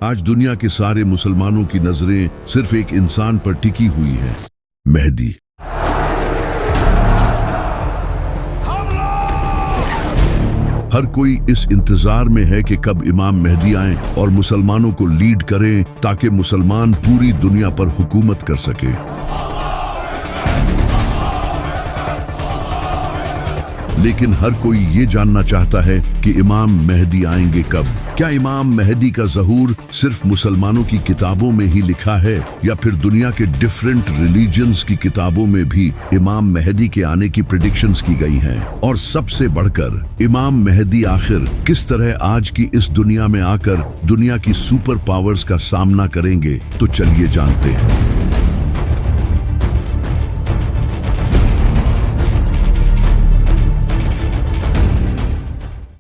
आज दुनिया के सारे मुसलमानों की नजरें सिर्फ एक इंसान पर टिकी हुई हैं, मेहदी। हर कोई इस इंतजार में है कि कब इमाम मेहदी आएं और मुसलमानों को लीड करें ताकि मुसलमान पूरी दुनिया पर हुकूमत कर सके। लेकिन हर कोई ये जानना चाहता है कि इमाम मेहदी आएंगे कब। क्या इमाम मेहदी का ज़हूर सिर्फ मुसलमानों की किताबों में ही लिखा है या फिर दुनिया के डिफरेंट रिलीजन्स की किताबों में भी इमाम मेहदी के आने की प्रेडिक्शंस की गई हैं? और सबसे बढ़कर इमाम मेहदी आखिर किस तरह आज की इस दुनिया में आकर दुनिया की सुपर पावर्स का सामना करेंगे? तो चलिए जानते हैं।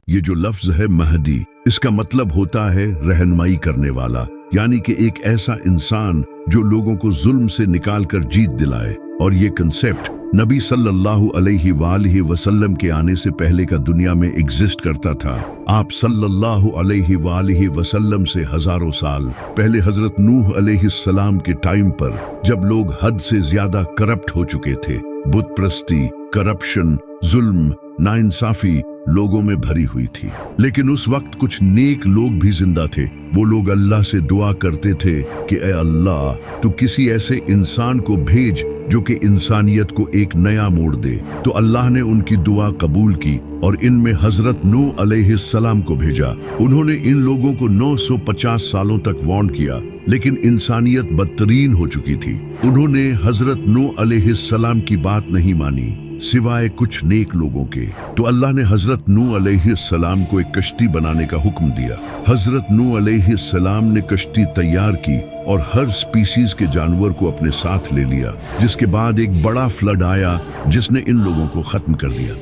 ये जो लफ्ज है महदी, इसका मतलब होता है रहनुमाई करने वाला, यानी कि एक ऐसा इंसान जो लोगों को जुल्म से निकालकर जीत दिलाए। और ये कंसेप्ट नबी सल्लल्लाहु अलैहि वसल्लम के आने से पहले का दुनिया में एग्जिस्ट करता था। आप सल्लल्लाहु अलैहि वसल्लम से हजारों साल पहले हजरत नूह अलैहिस्सलाम के टाइम पर, जब लोग हद से ज्यादा करप्ट हो चुके थे, बुत प्रस्ती, करप्शन, जुल्म, नाइंसाफी लोगों में भरी हुई थी। लेकिन उस वक्त कुछ नेक लोग भी जिंदा थे। वो लोग अल्लाह से दुआ करते थे कि ऐ अल्लाह, तू किसी ऐसे इंसान को भेज जो कि इंसानियत को एक नया मोड़ दे। तो अल्लाह ने उनकी दुआ कबूल की और इनमें हजरत नूह अलैहिस्सलाम को भेजा। उन्होंने इन लोगों को 950 सालों तक वार्न किया, लेकिन इंसानियत बदतरीन हो चुकी थी। उन्होंने हजरत नूह अलैहिस्सलाम की बात नहीं मानी सिवाय कुछ नेक लोगों के। तो अल्लाह ने हजरत नूह अलैहिस्सलाम को एक कश्ती बनाने का हुक्म दिया। हजरत नूह अलैहिस्सलाम ने कश्ती तैयार की और हर स्पीसीज के जानवर को अपने साथ ले लिया, जिसके बाद एक बड़ा फ्लड आया जिसने इन लोगों को खत्म कर दिया।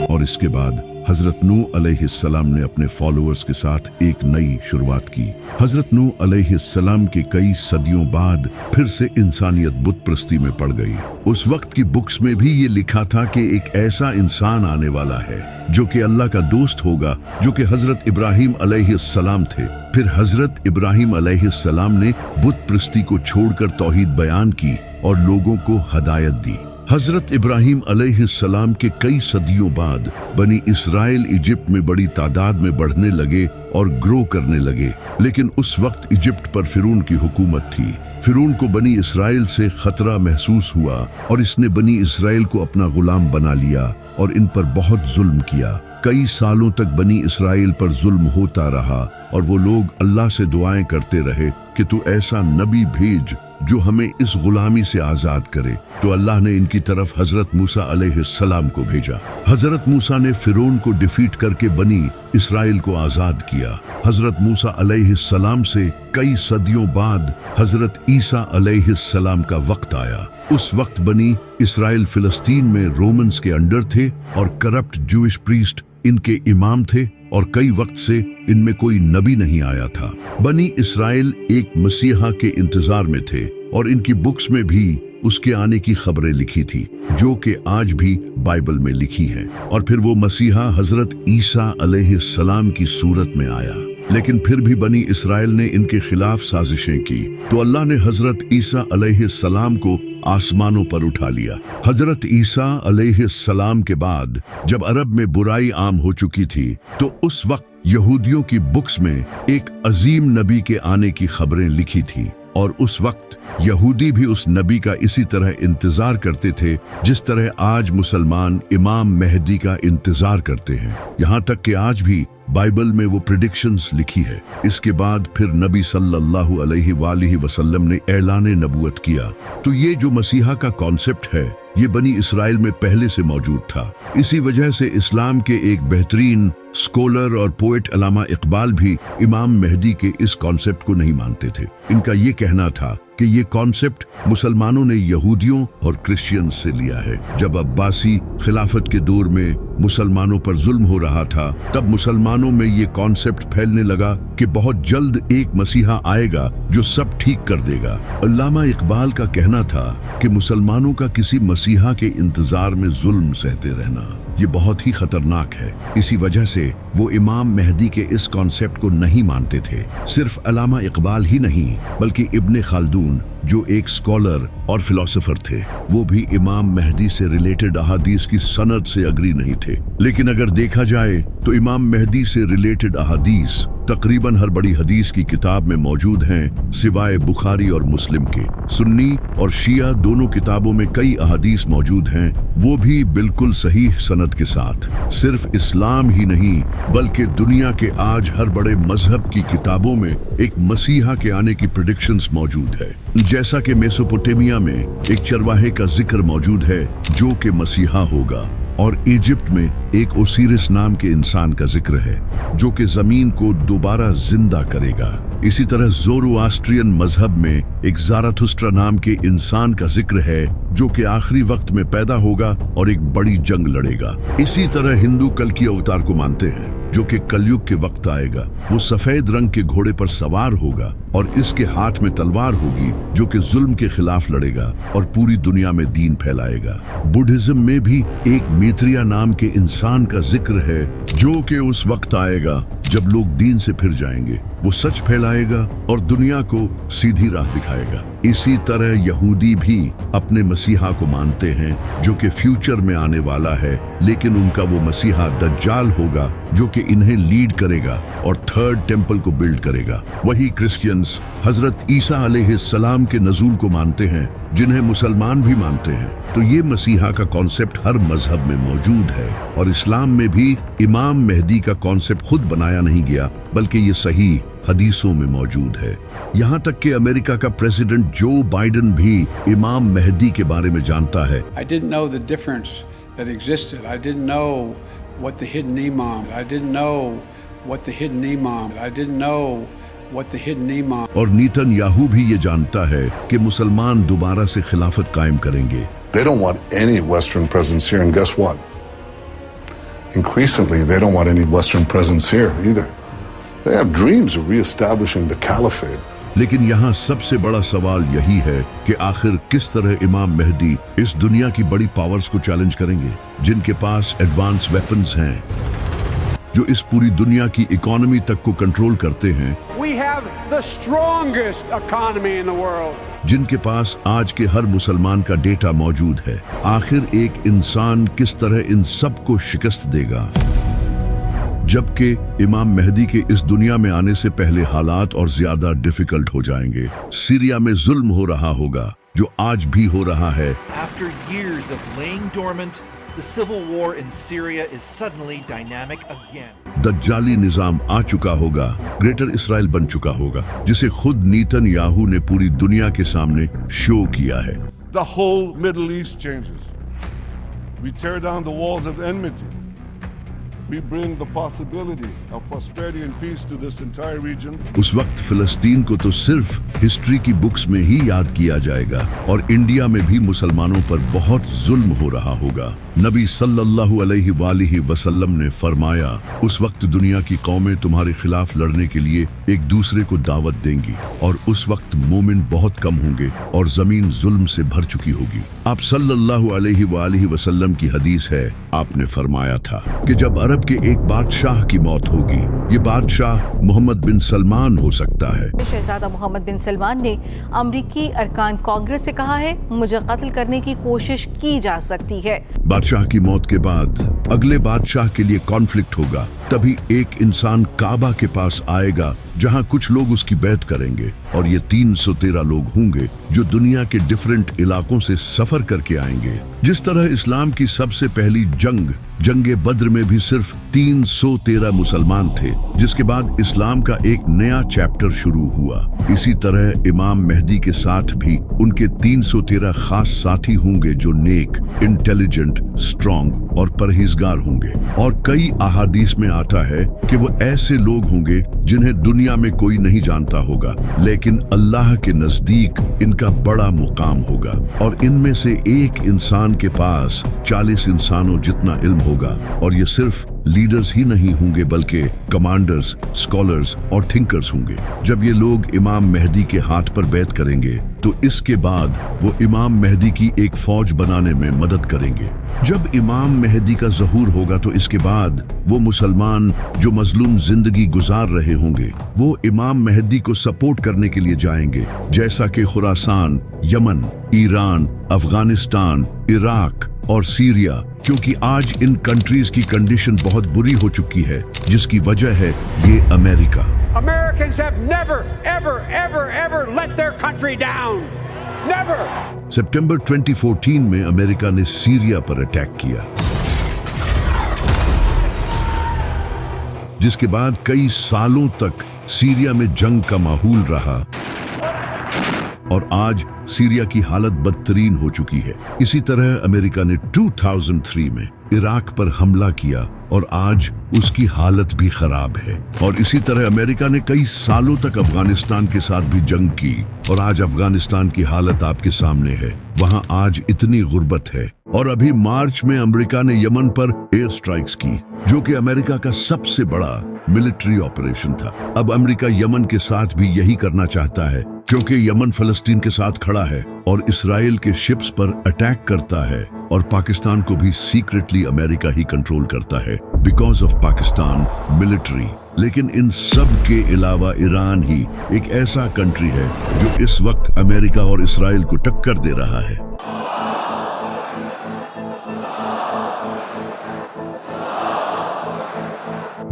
और इसके बाद हजरत नूह अलैहिस्सलाम ने अपने फॉलोअर्स के साथ एक नई शुरुआत की। हजरत नूह अलैहिस्सलाम के कई सदियों बाद फिर से इंसानियत बुत प्रस्ती में पड़ गई। उस वक्त की बुक्स में भी ये लिखा था कि एक ऐसा इंसान आने वाला है जो कि अल्लाह का दोस्त होगा, जो कि हजरत इब्राहिम अलैहिस्सलाम थे। फिर हजरत इब्राहिम अलैहिस्सलाम ने बुत प्रस्ती को छोड़कर तौहीद बयान की और लोगों को हदायत दी। हजरत इब्राहिम अलैहिस्सलाम के कई सदियों बाद बनी इसराइल इजिप्ट में बड़ी तादाद में बढ़ने लगे और ग्रो करने लगे। लेकिन उस वक्त इजिप्ट पर फिरौन की हुकूमत थी। फिरौन को बनी इसराइल से खतरा महसूस हुआ और इसने बनी इसराइल को अपना गुलाम बना लिया और इन पर बहुत जुल्म किया। कई सालों तक बनी इसराइल पर जुल्म होता रहा और वो लोग अल्लाह से दुआएं करते रहे कि तू ऐसा नबी भेज जो हमें इस गुलामी से आजाद करे। तो अल्लाह ने इनकी तरफ हजरत मूसा अलैहिस्सलाम को भेजा। हजरत मूसा ने फिरौन को डिफीट करके बनी इसराइल को आजाद किया। हजरत मूसा अलैहिस्सलाम से कई सदियों बाद हजरत ईसा अलैहिस्सलाम का वक्त आया। उस वक्त बनी इसराइल फिलिस्तीन में रोमन्स के अंडर थे और करप्ट जूइश प्रीस्ट इनके इमाम थे और कई वक्त से इनमें कोई नबी नहीं आया था। बनी इसराइल एक मसीहा के इंतजार में थे और इनकी बुक्स में भी उसके आने की खबरें लिखी थी, जो कि आज भी बाइबल में लिखी हैं। और फिर वो मसीहा हजरत ईसा अलैहिस्सलाम की सूरत में आया। लेकिन फिर भी बनी इसराइल ने इनके खिलाफ साजिशें की, तो अल्लाह ने हजरत ईसा अलैहिस्सलाम को आसमानों पर उठा लिया। हजरत ईसा अलैहिस्सलाम के बाद जब अरब में बुराई आम हो चुकी थी, तो उस वक्त यहूदियों की बुक्स में एक अजीम नबी के आने की खबरें लिखी थी। और उस वक्त यहूदी भी उस नबी का इसी तरह इंतजार करते थे जिस तरह आज मुसलमान इमाम मेहदी का इंतजार करते हैं। यहाँ तक कि आज भी बाइबल में वो प्रेडिक्शंस लिखी है। इसके बाद फिर नबी सल्लल्लाहु अलैहि वसल्लम ने ऐलान नबूवत किया। तो ये जो मसीहा का कॉन्सेप्ट है, ये बनी इसराइल में पहले से मौजूद था। इसी वजह से इस्लाम के एक बेहतरीन स्कॉलर और पोएट अल्लामा इकबाल भी इमाम मेहदी के इस कॉन्सेप्ट को नहीं मानते थे। इनका ये कहना था कि ये कॉन्सेप्ट मुसलमानों ने यहूदियों और क्रिश्चियंस से लिया है। जब अब्बासी खिलाफत के दौर में मुसलमानों पर जुल्म हो रहा था, तब मुसलमानों में ये कॉन्सेप्ट फैलने लगा कि बहुत जल्द एक मसीहा आएगा जो सब ठीक कर देगा। अल्लामा इकबाल का कहना था कि मुसलमानों का किसी मसीहा के इंतजार में जुल्म सहते रहना ये बहुत ही खतरनाक है। इसी वजह से वो इमाम मेहदी के इस कॉन्सेप्ट को नहीं मानते थे। सिर्फ अल्लामा इकबाल ही नहीं बल्कि इब्ने खालदून जो एक स्कॉलर और फिलोसोफर थे, वो भी इमाम मेहदी से रिलेटेड अहादीस की सनद से अग्री नहीं थे। लेकिन अगर देखा जाए तो इमाम मेहदी से रिलेटेड अहादीस तकरीबन हर बड़ी हदीस की किताब में मौजूद हैं, सिवाय बुखारी और मुस्लिम के। सुन्नी और शिया दोनों किताबों में कई अहादीस मौजूद हैं, वो भी बिल्कुल सही सनद के साथ। सिर्फ इस्लाम ही नहीं बल्कि दुनिया के आज हर बड़े मजहब की किताबों में एक मसीहा के आने की प्रेडिक्शंस मौजूद है। जैसा कि मेसोपोटामिया में एक चरवाहे का जिक्र मौजूद है जो कि मसीहा होगा, और इजिप्ट में एक ओसिरिस नाम के इंसान का जिक्र है जो कि जमीन को दोबारा जिंदा करेगा। इसी तरह ज़ोरोआस्ट्रियन मजहब में एक ज़ाराथुस्ट्रा नाम के इंसान का जिक्र है जो कि आखिरी वक्त में पैदा होगा और एक बड़ी जंग लड़ेगा। इसी तरह हिंदू कल की अवतार को मानते हैं जो कि कलयुग के वक्त आएगा। वो सफेद रंग के घोड़े पर सवार होगा और इसके हाथ में तलवार होगी जो कि जुल्म के खिलाफ लड़ेगा और पूरी दुनिया में दीन फैलाएगा। बुद्धिज्म में भी एक मैत्रेय नाम के इंसान का जिक्र है जो कि उस वक्त आएगा जब लोग दीन से फिर जाएंगे। वो सच फैलाएगा और दुनिया को सीधी राह दिखाएगा। इसी तरह यहूदी भी अपने मसीहा को मानते हैं जो कि फ्यूचर में आने वाला है, लेकिन उनका वो मसीहा दज्जाल होगा जो कि इन्हें लीड करेगा और थर्ड टेम्पल को बिल्ड करेगा। वही क्रिश्चियंस हजरत ईसा अलैहिस्सलाम के नज़ूल को मानते हैं जिन्हें मुसलमान भी मानते हैं। तो ये मसीहा का कॉन्सेप्ट हर मजहब में मौजूद है, और इस्लाम में भी इमाम मेहदी का कॉन्सेप्ट खुद बनाया नहीं गया बल्कि ये सही हदीसों में मौजूद है। यहाँ तक कि अमेरिका का प्रेसिडेंट जो बाइडेन भी इमाम मेहदी के बारे में जानता है। I didn't know the difference that existed. I didn't know what the hidden imam. I didn't know what the hidden imam. I didn't know what the hidden imam. और Netanyahu भी ये जानता है कि मुसलमान दोबारा से खिलाफत कायम करेंगे। They don't want any Western presence here, and guess what? Increasingly, they don't want any Western presence here either. They have dreams of reestablishing the caliphate. लेकिन यहाँ सबसे बड़ा सवाल यही है कि आखिर किस तरह इमाम मेहदी इस दुनिया की बड़ी पावर्स को चैलेंज करेंगे जिनके पास एडवांस वेपन्स हैं, जो इस पूरी दुनिया की इकोनॉमी तक को कंट्रोल करते हैं। We have the strongest economy in the world. जिनके पास आज के हर मुसलमान का डेटा मौजूद है। आखिर एक इंसान किस तरह इन सब को शिकस्त देगा, जबकि इमाम मेहदी के इस दुनिया में आने से पहले हालात और ज्यादा डिफिकल्ट हो जाएंगे। सीरिया में जुल्म हो रहा होगा जो आज भी हो रहा है। After years of laying dormant, the civil war in Syria is suddenly dynamic again. दज्जाली निजाम आ चुका होगा, ग्रेटर इसराइल बन चुका होगा, जिसे खुद नेतन्याहू ने पूरी दुनिया के सामने शो किया है। The whole Middle East changes. We tear down the walls of enmity. We bring the possibility of prosperity and peace to this entire region. उस वक्त फिलिस्तीन को तो सिर्फ हिस्ट्री की बुक्स में ही याद किया जाएगा, और इंडिया में भी मुसलमानों पर बहुत जुल्म हो रहा होगा। नबी सल्लल्लाहु अलैहि वसल्लम ने फरमाया, उस वक्त दुनिया की कौमें तुम्हारे खिलाफ लड़ने के लिए एक दूसरे को दावत देंगी, और उस वक्त मोमिन बहुत कम होंगे और जमीन जुल्म से भर चुकी होगी। आप सल्लल्लाहु अलैहि वसल्लम की हदीस है, आपने फरमाया था कि जब अरब के एक बादशाह की मौत होगी, ये बादशाह मोहम्मद बिन सलमान हो सकता है। शहजादा मोहम्मद बिन सलमान ने अमरीकी अरकान कांग्रेस से कहा है, मुझे कत्ल करने की कोशिश की जा सकती है। बादशाह की मौत के बाद अगले बादशाह के लिए कॉन्फ्लिक्ट होगा, तभी एक इंसान काबा के पास आएगा जहां कुछ लोग उसकी बैत करेंगे, और ये 313 लोग होंगे जो दुनिया के डिफरेंट इलाकों से सफर करके आएंगे। जिस तरह इस्लाम की सबसे पहली जंगे बद्र में भी सिर्फ 313 मुसलमान थे, जिसके बाद इस्लाम का एक नया चैप्टर शुरू हुआ। इसी तरह इमाम मेहदी के साथ भी उनके 313 खास साथी होंगे जो नेक, इंटेलिजेंट, स्ट्रॉन्ग और परहेजगार होंगे। और कई अहादीस में आता है कि वो ऐसे लोग होंगे जिन्हें दुनिया में कोई नहीं जानता होगा, लेकिन अल्लाह के नजदीक इनका बड़ा मुकाम होगा, और इनमें से एक इंसान के पास 40 इंसानों जितना इल्म होगा। और ये सिर्फ लीडर्स ही नहीं होंगे बल्कि कमांडर्स, स्कॉलर्स और थिंकर्स होंगे। जब ये लोग इमाम मेहदी के हाथ पर बैत करेंगे तो इसके बाद वो इमाम मेहदी की एक फौज बनाने में मदद करेंगे। जब इमाम मेहदी का ज़हूर होगा तो इसके बाद वो मुसलमान जो मजलूम जिंदगी गुजार रहे होंगे वो इमाम मेहदी को सपोर्ट करने के लिए जाएंगे, जैसा कि Khorasan, Yemen, Iran, Afghanistan, Iraq और सीरिया, क्योंकि आज इन कंट्रीज की कंडीशन बहुत बुरी हो चुकी है, जिसकी वजह है ये America. Americans have never, ever, ever, ever let their country down. Never. सितंबर 2014 में अमेरिका ने सीरिया पर अटैक किया, जिसके बाद कई सालों तक सीरिया में जंग का माहौल रहा और आज सीरिया की हालत बदतरीन हो चुकी है। इसी तरह अमेरिका ने 2003 में इराक पर हमला किया और आज उसकी हालत भी खराब है। और इसी तरह अमेरिका ने कई सालों तक अफगानिस्तान के साथ भी जंग की और आज अफगानिस्तान की हालत आपके सामने है। वहां आज इतनी गुर्बत है। और अभी मार्च में अमेरिका ने यमन पर एयर स्ट्राइक्स की, जो कि अमेरिका का सबसे बड़ा मिलिट्री ऑपरेशन था। अब अमेरिका यमन के साथ भी यही करना चाहता है, क्योंकि यमन फलस्तीन के साथ खड़ा है और इसराइल के शिप्स पर अटैक करता है और पाकिस्तान को भी सीक्रेटली अमेरिका ही कंट्रोल करता है बिकॉज ऑफ पाकिस्तान मिलिट्री। लेकिन इन सब के अलावा ईरान ही एक ऐसा कंट्री है जो इस वक्त अमेरिका और इसराइल को टक्कर दे रहा है।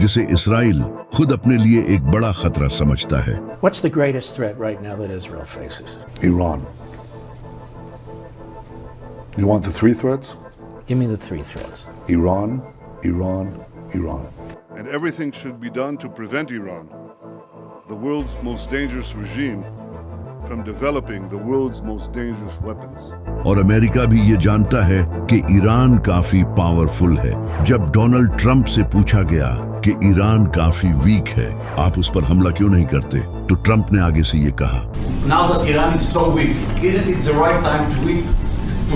जिसे इसराइल खुद अपने लिए एक बड़ा खतरा समझता है। What's the greatest threat right now that Israel faces? Iran. You want the three threats? Give me the three threats. Iran, Iran, Iran. And everything should be done to prevent Iran, the world's most dangerous regime, from developing the world's most dangerous weapons. और America भी ये जानता है कि Iran काफी powerful है। जब Donald Trump से पूछा गया कि ईरान काफी वीक है, आप उस पर हमला क्यों नहीं करते, तो ट्रंप ने आगे से ये कहा, Now that Iran is so weak, isn't it the right time to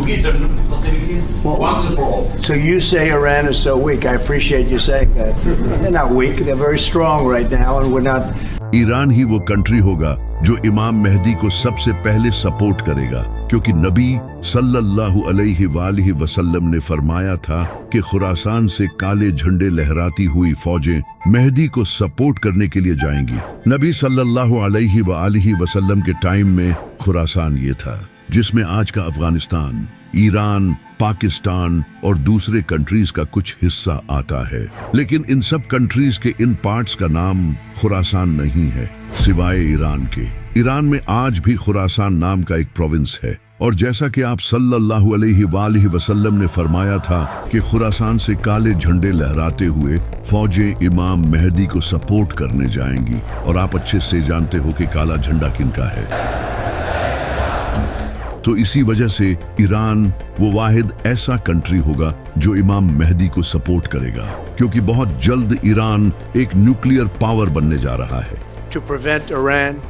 hit their nuclear facilities once and for all? So you say Iran is so weak. I appreciate you saying that. They're not weak. They're very strong right now, and we're not. Iran ही वो country होगा जो इमाम मेहदी को सबसे पहले support करेगा, क्योंकि नबी सल्लल्लाहु अलैहि वसल्लम ने फरमाया था कि खुरासान से काले झंडे लहराती हुई फौजें मेहदी को सपोर्ट करने के लिए जाएंगी। नबी सल्लल्लाहु अलैहि वसल्लम के टाइम में खुरासान ये था, जिसमें आज का अफगानिस्तान, ईरान, पाकिस्तान और दूसरे कंट्रीज का कुछ हिस्सा आता है। लेकिन इन सब कंट्रीज के इन पार्ट्स का नाम खुरासान नहीं है, सिवाय ईरान के। ईरान में आज भी खुरासान नाम का एक प्रोविंस है। और जैसा कि आप सल्लल्लाहु अलैहि वसल्लम ने फरमाया था कि खुरासान से काले झंडे लहराते हुए फौजें इमाम मेहदी को सपोर्ट करने जाएंगी। और आप अच्छे से जानते हो कि काला झंडा किनका है। तो इसी वजह से ईरान वो वाहिद ऐसा कंट्री होगा जो इमाम मेहदी को सपोर्ट करेगा, क्योंकि बहुत जल्द ईरान एक न्यूक्लियर पावर बनने जा रहा है। To prevent Iran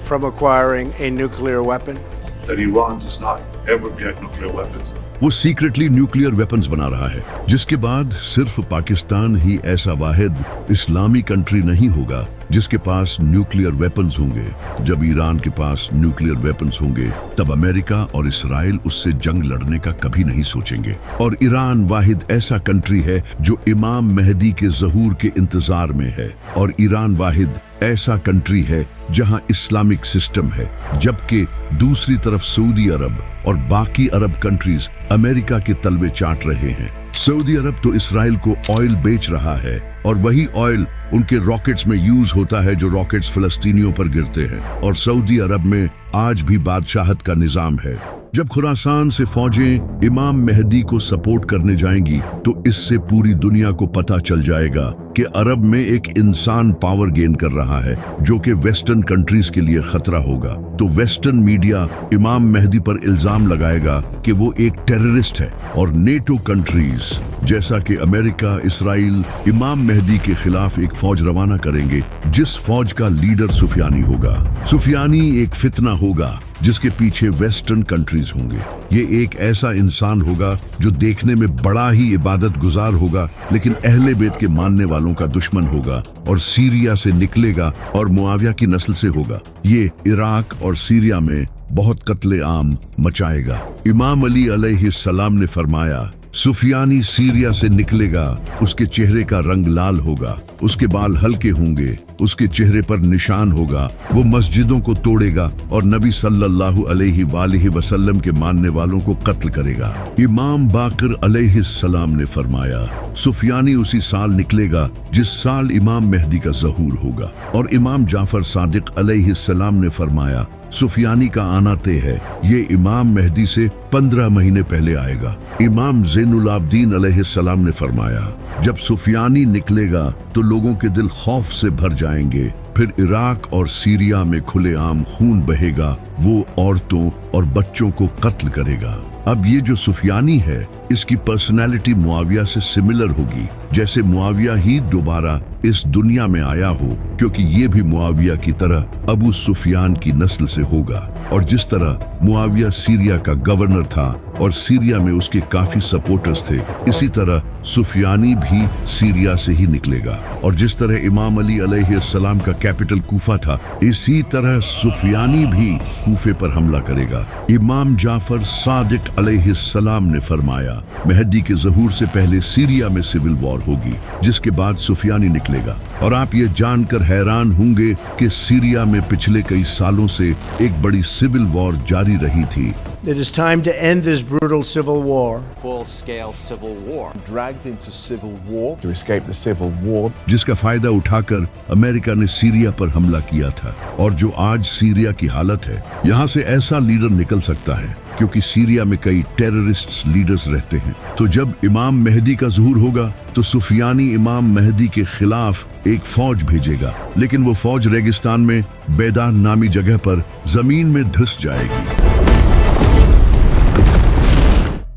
from acquiring a nuclear weapon. That Iran does not ever get nuclear weapons. वो सीक्रेटली न्यूक्लियर वेपन्स बना रहा है, जिसके बाद सिर्फ पाकिस्तान ही ऐसा वाहिद इस्लामी कंट्री नहीं होगा जिसके पास न्यूक्लियर वेपन्स होंगे। जब ईरान के पास न्यूक्लियर वेपन्स होंगे तब अमेरिका और इसराइल उससे जंग लड़ने का कभी नहीं सोचेंगे। और ईरान वाहिद ऐसा कंट्री है जो इमाम मेहदी के ज़हूर के इंतजार में है। और ईरान वाहिद ऐसा कंट्री है जहां इस्लामिक सिस्टम है, जबकि दूसरी तरफ सऊदी अरब और बाकी अरब कंट्रीज अमेरिका के तलवे चाट रहे हैं। सऊदी अरब तो इसराइल को ऑयल बेच रहा है और वही ऑयल उनके रॉकेट्स में यूज होता है जो रॉकेट्स फिलिस्तीनियों पर गिरते हैं। और सऊदी अरब में आज भी बादशाहत का निजाम है। जब खुरासान से फौजें इमाम मेहदी को सपोर्ट करने जाएंगी तो इससे पूरी दुनिया को पता चल जाएगा कि अरब में एक इंसान पावर गेन कर रहा है, जो कि वेस्टर्न कंट्रीज के लिए खतरा होगा। तो वेस्टर्न मीडिया इमाम मेहदी पर इल्जाम लगाएगा कि वो एक टेररिस्ट है। और नेटो कंट्रीज जैसा कि अमेरिका, इसराइल इमाम मेहदी के खिलाफ एक फौज रवाना करेंगे, जिस फौज का लीडर सुफियानी होगा। सुफियानी एक फितना होगा जिसके पीछे वेस्टर्न कंट्रीज होंगे। ये एक ऐसा इंसान होगा जो देखने में बड़ा ही इबादत गुजार होगा, लेकिन अहले बैत के मानने वालों का दुश्मन होगा और सीरिया से निकलेगा और मुआविया की नस्ल से होगा। ये इराक और सीरिया में बहुत कत्ले आम मचाएगा। इमाम अली अलैहिस्सलाम ने फरमाया, सुफियानी सीरिया से निकलेगा, उसके चेहरे का रंग लाल होगा, उसके बाल हल्के होंगे, उसके चेहरे पर निशान होगा, वो मस्जिदों को तोड़ेगा और नबी सल्लल्लाहु अलैहि वसल्लम के मानने वालों को कत्ल करेगा। इमाम बाकर अलैहिस्सलाम ने फरमाया, सुफियानी उसी साल निकलेगा जिस साल इमाम मेहदी का ज़हूर होगा। और इमाम जाफर सादिक अलैहिस्सलाम ने फरमाया, सुफियानी का आना तय है, ये इमाम मेहदी से 15 महीने पहले आएगा। इमाम ज़ैनुल आबदीन अलैहिस्सलाम ने फरमाया, जब सुफियानी निकलेगा तो लोगों के दिल खौफ से भर जाएंगे, फिर इराक और सीरिया में खुलेआम खून बहेगा, वो औरतों और बच्चों को कत्ल करेगा। अब ये जो सुफियानी है, इसकी पर्सनैलिटी मुआविया से सिमिलर होगी, जैसे मुआविया ही दोबारा इस दुनिया में आया हो, क्योंकि ये भी मुआविया की तरह अबू सुफियान की नस्ल से होगा। और जिस तरह मुआविया सीरिया का गवर्नर था और सीरिया में उसके काफी सपोर्टर्स थे, इसी तरह सुफियानी भी सीरिया से ही निकलेगा। और जिस तरह इमाम अली अलैहिस्सलाम का कैपिटल कूफा था, इसी तरह सुफियानी भी कूफे पर हमला करेगा। इमाम जाफर सादिक अलैहिस्सलाम ने फरमाया, मेहदी के ज़हूर से पहले सीरिया में सिविल वॉर होगी, जिसके बाद सुफियानी निकलेगा। और आप ये जानकर हैरान होंगे कि सीरिया में पिछले कई सालों से एक बड़ी सिविल वॉर जारी रही थी। It is time to end this brutal civil war. Full-scale civil war. Dragged into civil war to escape the civil war. जिसका फायदा उठाकर अमेरिका ने सीरिया पर हमला किया था। और जो आज सीरिया की हालत है, यहाँ से ऐसा लीडर निकल सकता है, क्योंकि सीरिया में कई टेररिस्ट लीडर्स रहते हैं। तो जब इमाम मेहदी का ज़हूर होगा तो सुफियानी इमाम मेहदी के खिलाफ एक फौज भेजेगा, लेकिन वो फौज रेगिस्तान में बेदान नामी जगह पर जमीन में धंस जाएगी,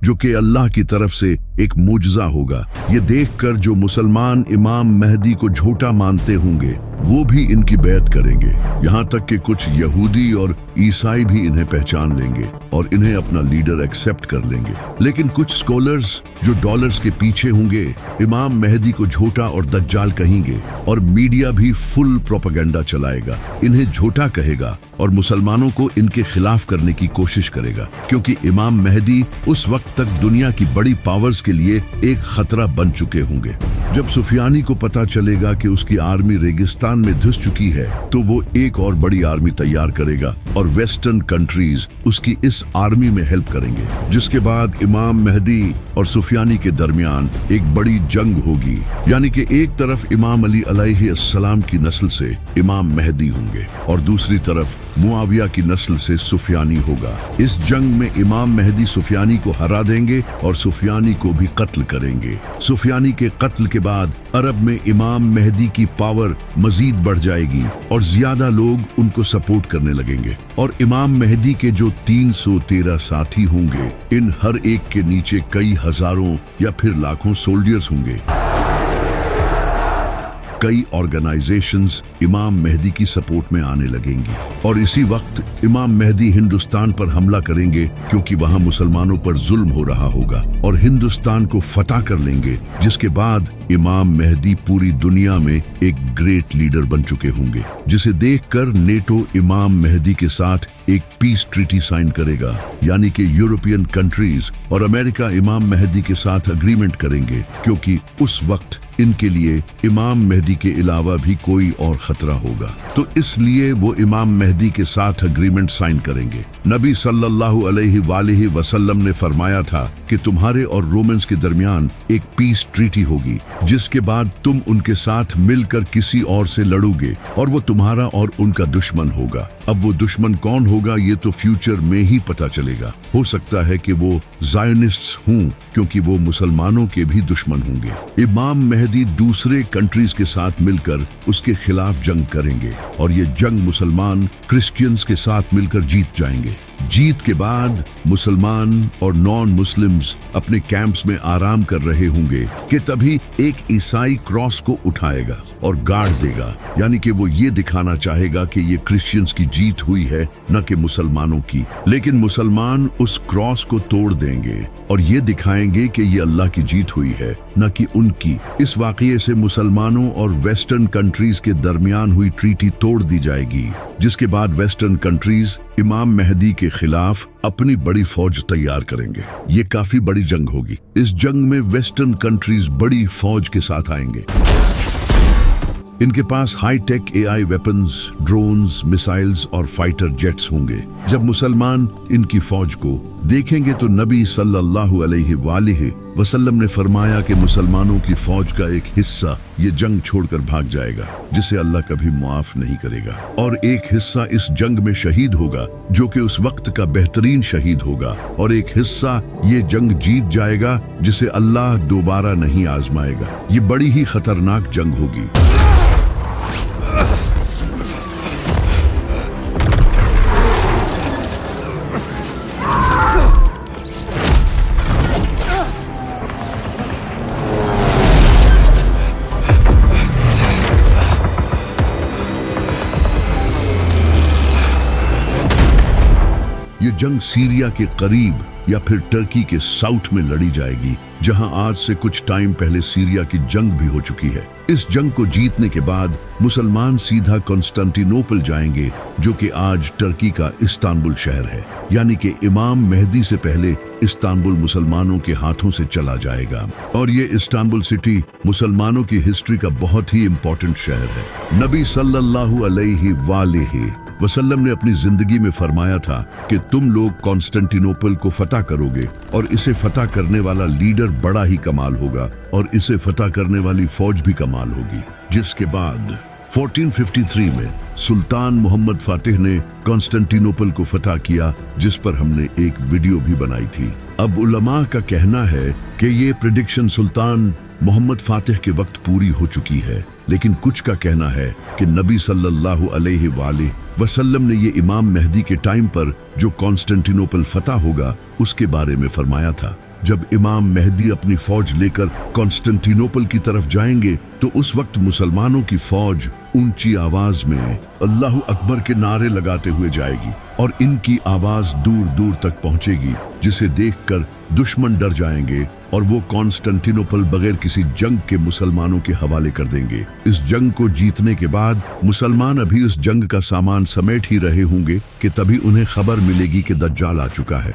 जो कि अल्लाह की तरफ से एक मुजज़ा होगा। ये देखकर जो मुसलमान इमाम मेहदी को झूठा मानते होंगे, वो भी इनकी बैत करेंगे। यहाँ तक कि कुछ यहूदी और ईसाई भी इन्हें पहचान लेंगे और इन्हें अपना लीडर एक्सेप्ट कर लेंगे। लेकिन कुछ स्कॉलर्स जो डॉलर्स के पीछे होंगे, इमाम मेहदी को झूठा और दज्जाल कहेंगे, और मीडिया भी फुल प्रोपेगेंडा चलाएगा, इन्हें झूठा कहेगा और मुसलमानों को इनके खिलाफ करने की कोशिश करेगा, क्योंकि इमाम मेहदी उस वक्त तक दुनिया की बड़ी पावर्स के लिए एक खतरा बन चुके होंगे। जब सुफियानी को पता चलेगा कि उसकी आर्मी रेगिस्तान में धंस चुकी है, तो वो एक और बड़ी आर्मी तैयार करेगा और वेस्टर्न कंट्रीज उसकी इस आर्मी में हेल्प करेंगे, जिसके बाद इमाम मेहदी और सुफियानी के दरमियान एक बड़ी जंग होगी। यानी कि एक तरफ इमाम अली अलैहिस्सलाम की नस्ल से इमाम मेहदी होंगे और दूसरी तरफ मुआविया की नस्ल से सुफियानी होगा। इस जंग में इमाम मेहदी सुफियानी को हरा देंगे और सुफियानी को भी कत्ल करेंगे। सुफियानी के कत्ल के बाद अरब में इमाम मेहदी की पावर मजीद बढ़ जाएगी और ज्यादा लोग उनको सपोर्ट करने लगेंगे। और इमाम मेहदी के जो 313 साथी होंगे, इन हर एक के नीचे कई हजारों या फिर लाखों सोल्जर्स होंगे। कई ऑर्गेनाइजेशंस इमाम मेहदी की सपोर्ट में आने लगेंगी और इसी वक्त इमाम मेहदी हिंदुस्तान पर हमला करेंगे, क्योंकि वहां मुसलमानों पर जुल्म हो रहा होगा, और हिंदुस्तान को फतह कर लेंगे, जिसके बाद इमाम मेहदी पूरी दुनिया में एक ग्रेट लीडर बन चुके होंगे, जिसे देखकर नेटो इमाम मेहदी के साथ एक पीस ट्रीटी साइन करेगा। यानी कि यूरोपियन कंट्रीज और अमेरिका इमाम मेहदी के साथ अग्रीमेंट करेंगे, क्योंकि उस वक्त इनके लिए इमाम मेहदी के अलावा भी कोई और खतरा होगा, तो इसलिए वो इमाम मेहदी के साथ अग्रीमेंट साइन करेंगे। नबी सल्लल्लाहु अलैहि वसल्लम ने फरमाया था कि तुम्हारे और रोमन्स के दरमियान एक पीस ट्रीटी होगी, जिसके बाद तुम उनके साथ मिलकर किसी और से लड़ोगे और वो तुम्हारा और उनका दुश्मन होगा। अब वो दुश्मन कौन होगा, ये तो फ्यूचर में ही पता चलेगा। हो सकता है कि वो ज़ायनिस्ट्स हों, क्योंकि वो मुसलमानों के भी दुश्मन होंगे। इमाम मेहदी दूसरे कंट्रीज के साथ मिलकर उसके खिलाफ जंग करेंगे और ये जंग मुसलमान क्रिश्चियंस के साथ मिलकर जीत जाएंगे। जीत के बाद मुसलमान और नॉन मुस्लिम्स अपने कैंप्स में आराम कर रहे होंगे कि तभी एक ईसाई क्रॉस को उठाएगा और गाड़ देगा, यानी कि वो ये दिखाना चाहेगा कि ये क्रिश्चियंस की जीत हुई है, न कि मुसलमानों की। लेकिन मुसलमान उस क्रॉस को तोड़ देंगे और ये दिखाएंगे कि ये अल्लाह की जीत हुई है, न कि उनकी। इस वाक़ये से मुसलमानों और वेस्टर्न कंट्रीज के दरमियान हुई ट्रीटी तोड़ दी जाएगी, जिसके बाद वेस्टर्न कंट्रीज इमाम मेहदी के खिलाफ अपनी बड़ी फौज तैयार करेंगे। ये काफी बड़ी जंग होगी। इस जंग में वेस्टर्न कंट्रीज बड़ी फौज के साथ आएंगे। इनके पास high tech AI weapons, drones, missiles और फाइटर जेट्स होंगे। जब मुसलमान इनकी फौज को देखेंगे तो नबी सल्लल्लाहु अलैहि वसल्लम ने फरमाया कि मुसलमानों की फौज का एक हिस्सा ये जंग छोड़कर भाग जाएगा, जिसे अल्लाह कभी मुआफ नहीं करेगा, और एक हिस्सा इस जंग में शहीद होगा जो कि उस वक्त का बेहतरीन शहीद होगा, और एक हिस्सा ये जंग जीत जाएगा जिसे अल्लाह दोबारा नहीं आजमाएगा। ये बड़ी ही खतरनाक जंग होगी। ये जंग सीरिया के करीब या फिर टर्की के साउथ में लड़ी जाएगी, जहां आज से कुछ टाइम पहले सीरिया की जंग भी हो चुकी है। इस जंग को जीतने के बाद मुसलमान सीधा कॉन्स्टेंटिनोपल जाएंगे, जो कि आज टर्की का इस्तांबुल शहर है। यानी कि इमाम मेहदी से पहले इस्तांबुल मुसलमानों के हाथों से चला जाएगा, और ये इस्तांबुल सिटी मुसलमानों की हिस्ट्री का बहुत ही इम्पोर्टेंट शहर है। नबी सल्लल्लाहु अलैहि वसल्लम ने अपनी जिंदगी में फरमाया था कि तुम लोग कॉन्स्टेंटिनोपल को फतह करोगे, और इसे फतह करने वाला लीडर बड़ा ही कमाल होगा, और इसे फतह करने वाली फौज भी कमाल होगी। जिसके बाद 1453 में सुल्तान मोहम्मद फातिह ने कॉन्स्टेंटिनोपल को फतह किया, जिस पर हमने एक वीडियो भी बनाई थी। अब उलमा का कहना है कि ये प्रेडिक्शन सुल्तान मोहम्मद फातिह के वक्त पूरी हो चुकी है, लेकिन कुछ का कहना है कि नबी सल्लल्लाहु अलैहि वसल्लम ने ये इमाम मेहदी के टाइम पर जो कॉन्स्टेंटिनोपल फतह होगा उसके बारे में फरमाया था। जब इमाम मेहदी अपनी फौज लेकर कॉन्स्टेंटिनोपल की तरफ जाएंगे तो उस वक्त मुसलमानों की फौज ऊंची आवाज में अल्लाहु अकबर के नारे लगाते हुए जाएगी, और इनकी आवाज दूर दूर तक पहुंचेगी, जिसे देखकर दुश्मन डर जाएंगे और वो कॉन्स्टेंटिनोपल बगैर किसी जंग के मुसलमानों के हवाले कर देंगे। इस जंग को जीतने के बाद मुसलमान अभी उस जंग का सामान समेट ही रहे होंगे कि तभी उन्हें खबर मिलेगी कि दज्जाल आ चुका है।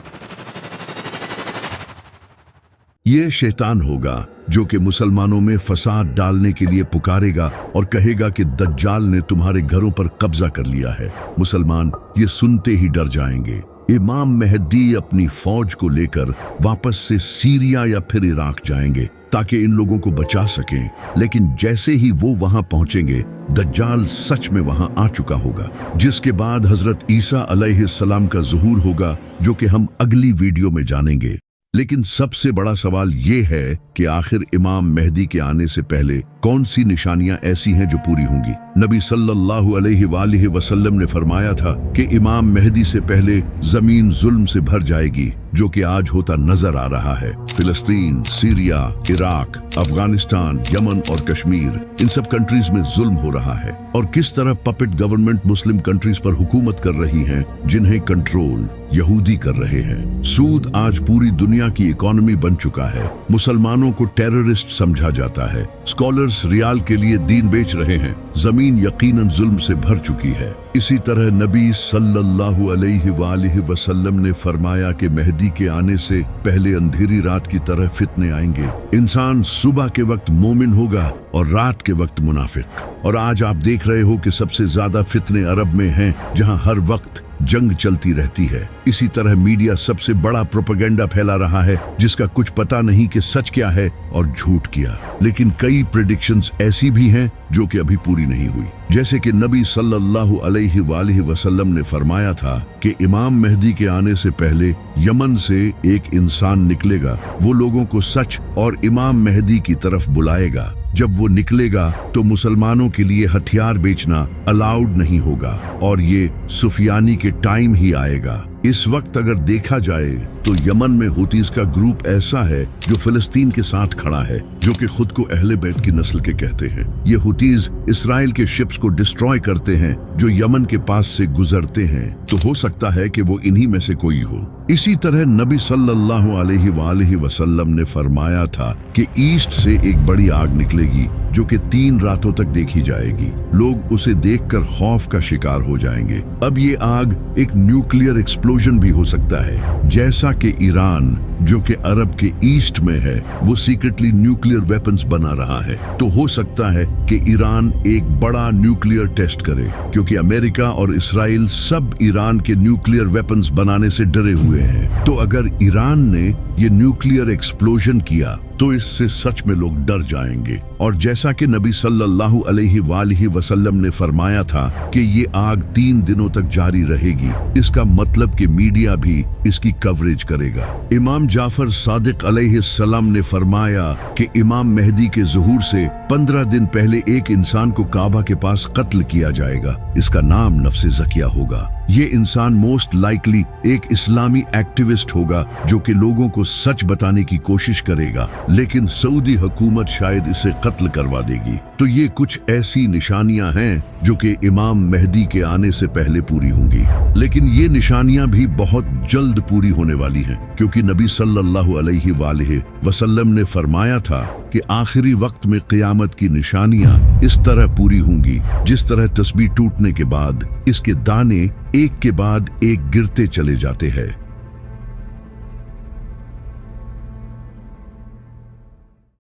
ये शैतान होगा जो कि मुसलमानों में फसाद डालने के लिए पुकारेगा और कहेगा कि दज्जाल ने तुम्हारे घरों पर कब्जा कर लिया है। मुसलमान ये सुनते ही डर जाएंगे। इमाम मेहदी अपनी फौज को लेकर वापस से सीरिया या फिर इराक जाएंगे ताकि इन लोगों को बचा सकें, लेकिन जैसे ही वो वहां पहुंचेंगे दज्जाल सच में वहां आ चुका होगा, जिसके बाद हजरत ईसा अलैहिस्सलाम का ज़ुहूर होगा, जो कि हम अगली वीडियो में जानेंगे। लेकिन सबसे बड़ा सवाल ये है कि आखिर इमाम मेहदी के आने से पहले कौन सी निशानियां ऐसी हैं जो पूरी होंगी। नबी सल्लल्लाहु अलैहि वसल्लम ने फरमाया था कि इमाम मेहदी से पहले जमीन जुल्म से भर जाएगी, जो कि आज होता नजर आ रहा है। फिलिस्तीन, सीरिया, इराक, अफगानिस्तान, यमन और कश्मीर, इन सब कंट्रीज में जुल्म हो रहा है, और किस तरह पपेट गवर्नमेंट मुस्लिम कंट्रीज पर हुकूमत कर रही हैं, जिन्हें कंट्रोल यहूदी कर रहे हैं। सूद आज पूरी दुनिया की इकोनॉमी बन चुका है। मुसलमानों को टेररिस्ट समझा जाता है। स्कॉलर्स रियाल के लिए दीन बेच रहे हैं। जमीन यकीनन जुल्म से भर चुकी है। इसी तरह नबी सल्लल्लाहु अलैहि वसल्लम ने फरमाया कि मेहदी के आने से पहले अंधेरी रात की तरह फितने आएंगे। इंसान सुबह के वक्त मोमिन होगा और रात के वक्त मुनाफिक। और आज आप देख रहे हो कि सबसे ज्यादा फितने अरब में हैं, जहां हर वक्त जंग चलती रहती है। इसी तरह मीडिया सबसे बड़ा प्रोपेगेंडा फैला रहा है, जिसका कुछ पता नहीं कि सच क्या है और झूठ क्या। लेकिन कई प्रेडिक्शंस ऐसी भी हैं जो कि अभी पूरी नहीं हुई। जैसे कि नबी सल्लल्लाहु अलैहि वसल्लम ने फरमाया था कि इमाम मेहदी के आने से पहले यमन से एक इंसान निकलेगा। वो लोगों को सच और इमाम मेहदी की तरफ बुलाएगा। जब वो निकलेगा तो मुसलमानों के लिए हथियार बेचना अलाउड नहीं होगा, और ये सुफियानी के टाइम ही आएगा। इस वक्त अगर देखा जाए तो यमन में हुतीज का ग्रुप ऐसा है जो फिलिस्तीन के साथ खड़ा है, जो कि खुद को अहले बैत की नस्ल के कहते हैं। ये हुतीज इसराइल के शिप्स को डिस्ट्रॉय करते हैं जो यमन के पास से गुजरते हैं, तो हो सकता है कि वो इन्हीं में से कोई हो। इसी तरह नबी सल्लल्लाहु अलैहि वसल्लम ने फरमाया था कि ईस्ट से एक बड़ी आग निकलेगी जो कि 3 रातों तक देखी जाएगी। लोग उसे देखकर खौफ का शिकार हो जाएंगे। अब ये आग एक न्यूक्लियर एक्सप्लोजन भी हो सकता है, जैसा कि ईरान जो कि अरब के ईस्ट में है वो सीक्रेटली न्यूक्लियर वेपन्स बना रहा है। तो हो सकता है कि ईरान एक बड़ा न्यूक्लियर टेस्ट करे, क्योंकि अमेरिका और इसराइल सब ईरान के न्यूक्लियर वेपन्स बनाने से डरे हुए हैं। तो अगर ईरान ने ये न्यूक्लियर एक्सप्लोजन किया तो इससे सच में लोग डर जाएंगे। और जैसा कि नबी सल्लल्लाहु अलैहि वसल्लम ने फरमाया था कि ये आग 3 दिनों तक जारी रहेगी, इसका मतलब कि मीडिया भी इसकी कवरेज करेगा। इमाम जाफर सादिक अलैहिस्सलाम ने फरमाया कि इमाम मेहदी के ज़ुहूर से 15 दिन पहले एक इंसान को काबा के पास कत्ल किया जाएगा। इसका नाम नफ्से ज़किया होगा। ये इंसान मोस्ट लाइकली एक इस्लामी एक्टिविस्ट होगा जो कि लोगों को सच बताने की कोशिश करेगा, लेकिन सऊदी हुकूमत शायद इसे कत्ल करवा देगी। तो ये कुछ ऐसी निशानियां हैं जो कि इमाम मेहदी के आने से पहले पूरी होंगी। लेकिन ये निशानियां भी बहुत जल्द पूरी होने वाली हैं, क्योंकि नबी सल्लल्लाहु अलैहि वसल्लम ने फरमाया था कि आखिरी वक्त में क़यामत की निशानियां इस तरह पूरी होंगी जिस तरह तस्बीह टूटने के बाद इसके दाने एक के बाद एक गिरते चले जाते हैं।